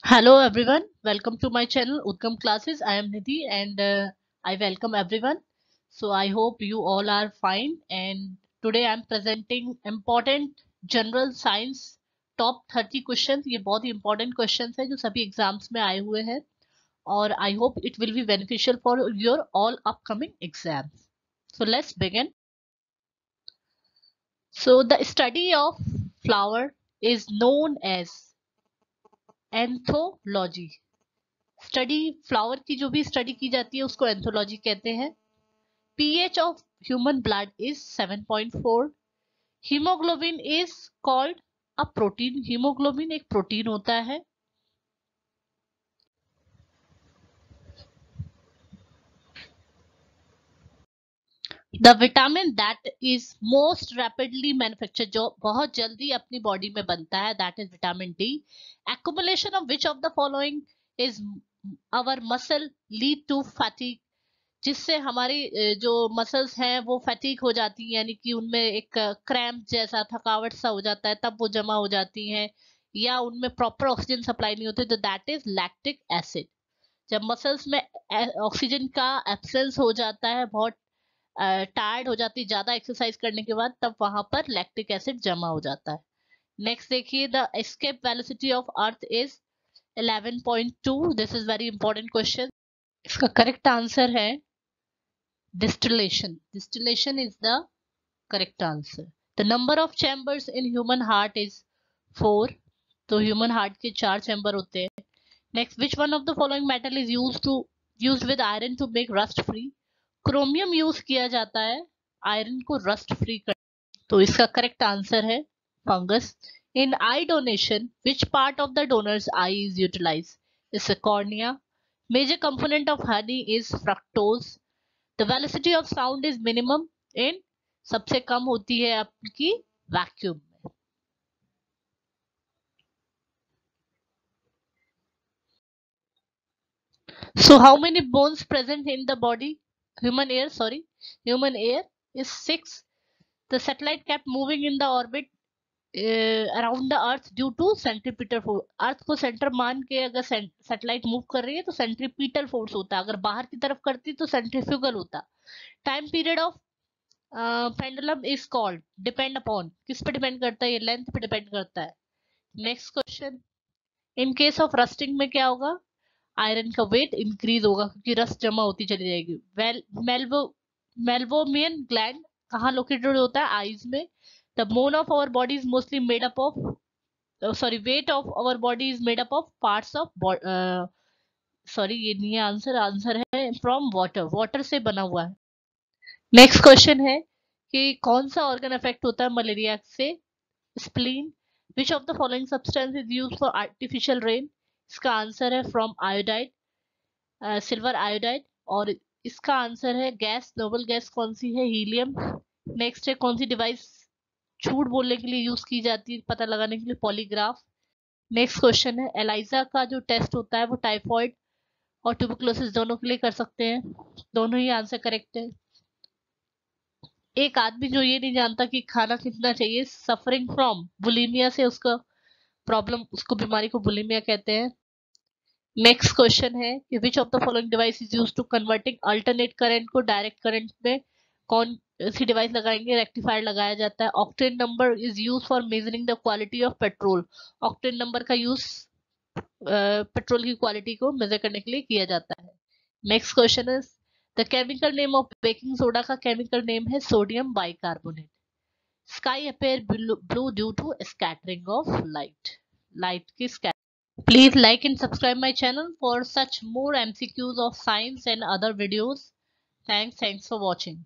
Hello everyone, welcome to my channel Uttam Classes. I am Nidhi and I welcome everyone. So I hope you all are fine and today I am presenting important general science top 30 questions. ये बहुत ही important questions हैं जो सभी exams में आए हुए हैं और I hope it will be beneficial for your all upcoming exams. So let's begin. So the study of flower is known as anthology. Study flower की जो भी स्टडी की जाती है उसको एंथोलॉजी कहते हैं. PH of human blood is 7.4. Haemoglobin is called a protein. Haemoglobin एक प्रोटीन होता है. The vitamin that is most rapidly manufacture, जो बहुत जल्दी अपनी बॉडी में बनता है, that is vitamin D. Accumulation of which of the following is our muscle lead to fatigue, जिससे हमारी जो मसल्स हैं वो फैटिक हो जाती हैं, यानी कि उनमें एक क्रैम्प जैसा थकावट सा हो जाता है, तब वो जमा हो जाती हैं, या उनमें प्रॉपर ऑक्सीजन सप्लाई नहीं होती, तो दैट इज लैक्टिक एसिड. जब मसल्स में ऑक्सीजन का एब्सेंस हो जाता है, बहुत टायर्ड हो जाती है ज्यादा एक्सरसाइज करने के बाद, तब वहां पर लैक्टिक एसिड जमा हो जाता है. नेक्स्ट देखिए, the escape velocity of earth is 11.2. This is very important question. इसका करेक्ट आंसर है distillation. Distillation is the correct answer. The number of chambers in human heart is 4. तो human heart के 4 chamber होते हैं. Next, which one of the following metal is used with iron to make rust free? Chromium use किया जाता है iron को rust free कर. तो इसका करेक्ट आंसर है fungus. In eye donation, which part of the donor's eye is utilized? It's a cornea. Major component of honey is fructose. The velocity of sound is minimum in, सबसे कम होती है आपकी vacuum में. So how many bones present in the body? Human ear is 6. The satellite kept moving in the orbit around the earth due to centripetal force. अर्थ को centre मान के अगर satellite move कर रही है तो सेंट्रीपिटल फोर्स होता है, अगर बाहर की तरफ करती तो सेंट्रीफ्यूगल होता. Time period of pendulum is called, depend upon, किस पे डिपेंड करता है, ये लेंथ पे डिपेंड करता है. Next question, in case of rusting में क्या होगा? आयरन का वेट इंक्रीज होगा क्योंकि रस्ट जमा होती चली जाएगी. मेल्वोमियन ग्लैंड कहाँ लोकेटेड होता है? आईज में. The bone of our body is mostly made up of, weight of our body is made up of parts of, ये नहीं है आंसर, आंसर है फ्रॉम वाटर, वाटर से बना हुआ है. नेक्स्ट क्वेश्चन है कि कौन सा ऑर्गन अफेक्ट होता है मलेरिया से? Spleen. Which of the following substance is used for artificial rain? इसका आंसर है फ्रॉम आयोडाइड, सिल्वर आयोडाइड. और इसका आंसर है गैस, नोबल गैस कौन सी है? हीलियम. नेक्स्ट है, कौन सी डिवाइस झूठ बोलने के लिए यूज की जाती है, पता लगाने के लिए? पॉलीग्राफ. नेक्स्ट क्वेश्चन है, एलाइजा का जो टेस्ट होता है वो टाइफॉइड और ट्यूबरकुलोसिस दोनों के लिए कर सकते हैं. दोनों ही आंसर करेक्ट है. एक आदमी जो ये नहीं जानता कि खाना कितना चाहिए, सफरिंग फ्रॉम बुलिमिया से, उसका प्रॉब्लम, उसको बीमारी को बुलिमिया कहते हैं. नेक्स्ट क्वेश्चन है कि which of the following device is used to converting alternate current को डायरेक्ट करंट में? कौन सी डिवाइस लगाएंगे? रेक्टिफायर लगाया जाता है. Octane number is use for measuring the quality of petrol. Octane number का यूज पेट्रोल की क्वालिटी को मेजर करने के लिए किया जाता है. Next question is, the chemical name of baking soda का केमिकल नेम है sodium bicarbonate. Sky appear blue due to scattering of light, light की scattering. Please like and subscribe my channel for such more MCQs of science and other videos. Thanks for watching.